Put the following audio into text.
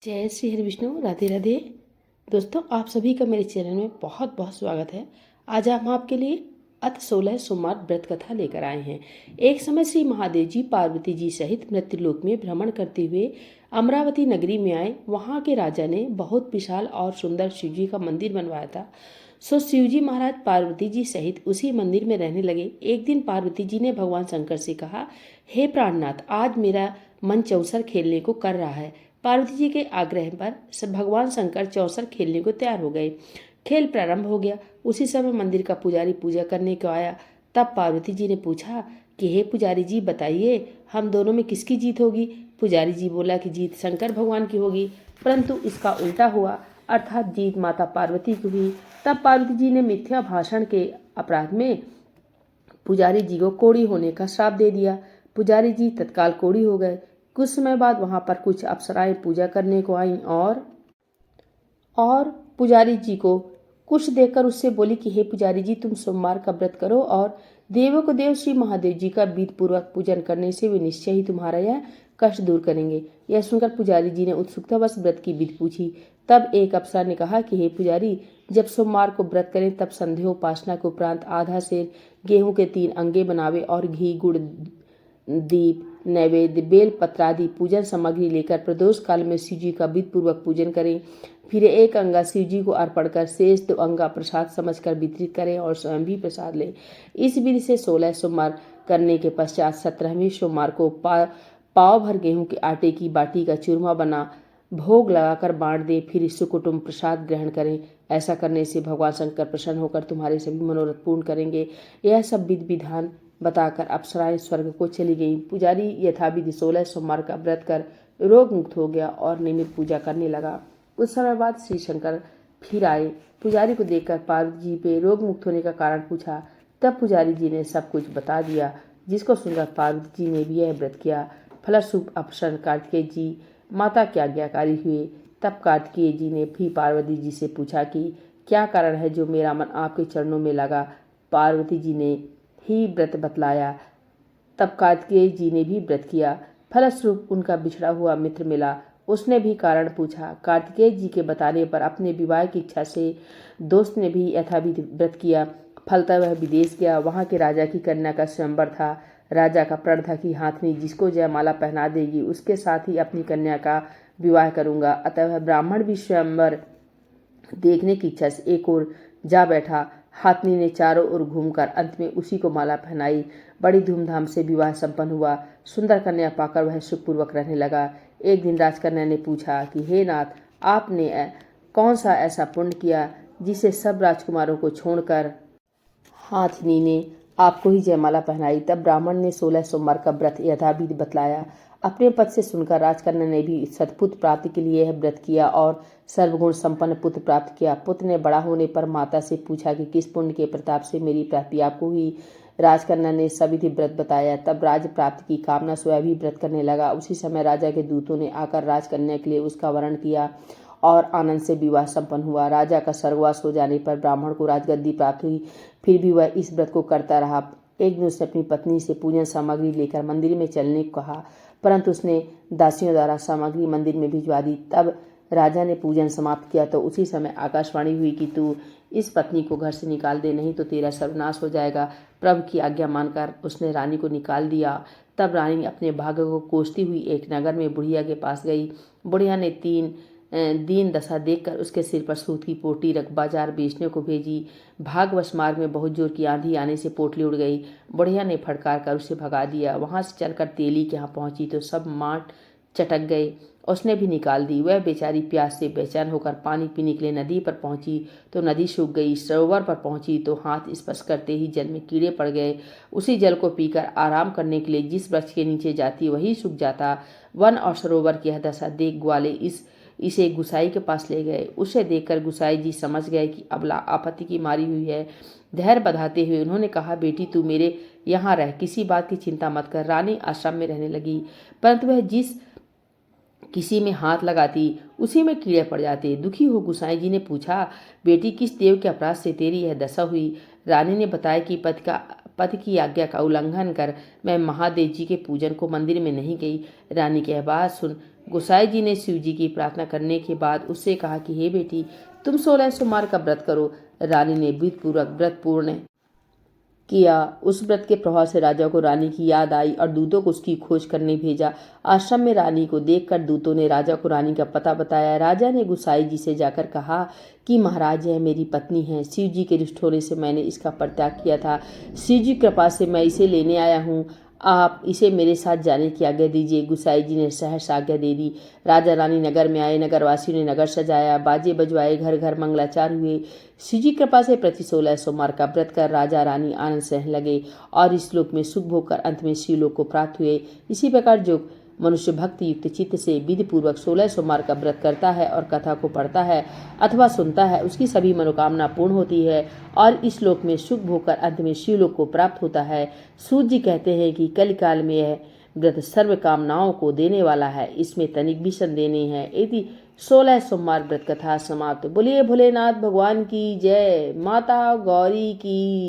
जय श्री हरि विष्णु, राधे राधे। दोस्तों, आप सभी का मेरे चैनल में बहुत बहुत स्वागत है। आज हम आपके लिए अत 16 सोमवार व्रत कथा लेकर आए हैं। एक समय श्री महादेव जी पार्वती जी सहित मृत्युलोक में भ्रमण करते हुए अमरावती नगरी में आए। वहां के राजा ने बहुत विशाल और सुंदर शिव जी का मंदिर बनवाया था। सो शिवजी महाराज पार्वती जी सहित उसी मंदिर में रहने लगे। एक दिन पार्वती जी ने भगवान शंकर से कहा, हे प्राणनाथ, आज मेरा मन चौसर खेलने को कर रहा है। पार्वती जी के आग्रह पर भगवान शंकर चौसर खेलने को तैयार हो गए। खेल प्रारंभ हो गया। उसी समय मंदिर का पुजारी पूजा करने को आया। तब पार्वती जी ने पूछा कि हे पुजारी जी, बताइए हम दोनों में किसकी जीत होगी। पुजारी जी बोला कि जीत शंकर भगवान की होगी, परंतु इसका उल्टा हुआ, अर्थात जीत माता पार्वती की हुई। तब पार्वती जी ने मिथ्या भाषण के अपराध में पुजारी जी को कोढ़ी होने का श्राप दे दिया। पुजारी जी तत्काल कोढ़ी हो गए। कुछ समय बाद वहां पर कुछ अप्सराएं पूजा करने को आईं और पुजारी जी को कुछ देकर उससे बोली कि हे पुजारी जी, तुम सोमवार का व्रत करो और देवों को देव श्री महादेव जी का विधि पूर्वक पूजन करने से वे निश्चय ही तुम्हारा यह कष्ट दूर करेंगे। यह सुनकर पुजारी जी ने उत्सुकतावश व्रत की विधि पूछी। तब एक अप्सरा ने कहा कि हे पुजारी, जब सोमवार को व्रत करें तब संध्योपासना के उपरांत आधा सेर गेहूं के 3 अंगे बनावे और घी गुड़ दीप नैवेद्य बेल पत्र आदि पूजन सामग्री लेकर प्रदोष काल में शिव जी का विधि पूर्वक पूजन करें। फिर एक अंगा शिव जी को अर्पण कर शेष 2 अंगा प्रसाद समझकर वितरित करें और स्वयं भी प्रसाद लें। इस विधि से 16 सोमवार करने के पश्चात 17वें सोमवार को पाव भर गेहूं के आटे की बाटी का चूरमा बना भोग लगाकर बांट दें। फिर सुकुटुम्ब प्रसाद ग्रहण करें। ऐसा करने से भगवान शंकर प्रसन्न होकर तुम्हारे सभी मनोरथ पूर्ण करेंगे। यह सब विधि विधान बताकर अप्सराएं स्वर्ग को चली गईं। पुजारी यथाविधि 16 सोमवार का व्रत कर रोग मुक्त हो गया और नियमित पूजा करने लगा। कुछ समय बाद श्री शंकर फिर आए। पुजारी को देखकर पार्वती जी पे रोग मुक्त होने का कारण पूछा। तब पुजारी जी ने सब कुछ बता दिया, जिसको सुनकर पार्वती जी ने भी यह व्रत किया। फलस्वरूप अप्सर कार्तिकेय जी माता के आज्ञाकारी हुए। तब कार्तिकेय जी ने भी पार्वती जी से पूछा कि क्या कारण है जो मेरा मन आपके चरणों में लगा। पार्वती जी ने ही व्रत बतलाया। तब कार्तिकेय जी ने भी व्रत किया। फलस्वरूप उनका बिछड़ा हुआ मित्र मिला। उसने भी कारण पूछा। कार्तिकेय जी के बताने पर अपने विवाह की इच्छा से दोस्त ने भी यथाविधि व्रत किया। फलतः वह विदेश गया। वहां के राजा की कन्या का स्वयंवर था। राजा का प्रण था कि हाथनी जिसको जयमाला पहना देगी उसके साथ ही अपनी कन्या का विवाह करूंगा। अतः वह ब्राह्मण भी स्वयंवर देखने की इच्छा से एक ओर जा बैठा। हाथनी ने चारों ओर घूमकर अंत में उसी को माला पहनाई। बड़ी धूमधाम से विवाह संपन्न हुआ। सुंदर कन्या पाकर वह सुखपूर्वक रहने लगा। एक दिन राजकन्या ने पूछा कि हे नाथ, आपने कौन सा ऐसा पुण्य किया जिसे सब राजकुमारों को छोड़कर हाथनी ने आपको ही जयमाला पहनाई। तब ब्राह्मण ने 16 सोमवार का व्रत यथाविधि बतलाया। अपने पद से सुनकर राजकन्या ने भी सत्पुत्र प्राप्ति के लिए यह व्रत किया और सर्वगुण संपन्न पुत्र प्राप्त किया। पुत्र ने बड़ा होने पर माता से पूछा कि किस पुण्य के प्रताप से मेरी प्राप्ति आपको हुई। राजकन्या ने सविधि व्रत बताया। तब राज्य प्राप्ति की कामना स्वयं भी व्रत करने लगा। उसी समय राजा के दूतों ने आकर राजकन्या के लिए उसका वरण किया और आनंद से विवाह संपन्न हुआ। राजा का स्वर्गवास हो जाने पर ब्राह्मण को राजगद्दी प्राप्त हुई। फिर भी वह इस व्रत को करता रहा। एक दिन उसने अपनी पत्नी से पूजन सामग्री लेकर मंदिर में चलने को कहा, परंतु उसने दासियों द्वारा सामग्री मंदिर में भिजवा दी। तब राजा ने पूजन समाप्त किया तो उसी समय आकाशवाणी हुई कि तू इस पत्नी को घर से निकाल दे, नहीं तो तेरा सर्वनाश हो जाएगा। प्रभु की आज्ञा मानकर उसने रानी को निकाल दिया। तब रानी अपने भाग्य को कोसती हुई एक नगर में बुढ़िया के पास गई। बुढ़िया ने दीन दशा देखकर उसके सिर पर सूत की पोटली रख बाजार बेचने को भेजी। भागवश मार्ग में बहुत जोर की आंधी आने से पोटली उड़ गई। बुढ़िया ने फटकार कर उसे भगा दिया। वहां से चलकर तेली के यहाँ पहुंची तो सब माट चटक गए। उसने भी निकाल दी। वह बेचारी प्यास से बेचैन होकर पानी पीने के लिए नदी पर पहुंची तो नदी सूख गई। सरोवर पर पहुंची तो हाथ स्पर्श करते ही जल में कीड़े पड़ गए। उसी जल को पीकर आराम करने के लिए जिस वृक्ष के नीचे जाती वही सूख जाता। वन और सरोवर की यह दशा देख ग्वाले इसे गुसाई के पास ले गए। उसे देखकर गुसाई जी समझ गए कि अबला आपत्ति की मारी हुई है। धैर्य बंधाते हुए उन्होंने कहा, बेटी तू मेरे यहाँ रह, किसी बात की चिंता मत कर। रानी आश्रम में रहने लगी, परंतु वह जिस किसी में हाथ लगाती उसी में कीड़े पड़ जाते। दुखी हो गुसाई जी ने पूछा, बेटी किस देव के अपराध से तेरी यह दशा हुई। रानी ने बताया कि पति की आज्ञा का उल्लंघन कर मैं महादेव जी के पूजन को मंदिर में नहीं गई। रानी की बात सुन गोसाई जी ने शिव जी की प्रार्थना करने के बाद उससे कहा कि हे बेटी, तुम 16 सोमवार का व्रत करो। रानी ने विधिपूर्वक व्रत पूर्ण किया। उस व्रत के प्रभाव से राजा को रानी की याद आई और दूतों को उसकी खोज करने भेजा। आश्रम में रानी को देखकर दूतों ने राजा को रानी का पता बताया। राजा ने गोसाई जी से जाकर कहा कि महाराज, यह मेरी पत्नी है। शिव जी के रुष्ट होने से मैंने इसका परित्याग किया था। शिव जी कृपा से मैं इसे लेने आया हूँ। आप इसे मेरे साथ जाने की आज्ञा दीजिए। गोसाई जी ने सहर्ष आज्ञा दे दी। राजा रानी नगर में आए। नगरवासियों ने नगर सजाया, बाजे बजवाए, घर घर मंगलाचार हुए। शिव जी कृपा से प्रति 16 सोमवार का व्रत कर राजा रानी आनंद से रहने लगे और इस लोक में सुख भोग कर अंत में शिवलोक को प्राप्त हुए। इसी प्रकार जो मनुष्य भक्ति युक्त चित्त से विधि पूर्वक 16 सोमवार का व्रत करता है और कथा को पढ़ता है अथवा सुनता है, उसकी सभी मनोकामना पूर्ण होती है और इस लोक में सुख भोग कर अंत में शिवलोक को प्राप्त होता है। सूत जी कहते हैं कि कलिकाल में यह व्रत सर्व कामनाओं को देने वाला है, इसमें तनिक भी संदेह नहीं है। यदि 16 सोमवार व्रत कथा समाप्त। बोलिए भोलेनाथ भगवान की जय। माता गौरी की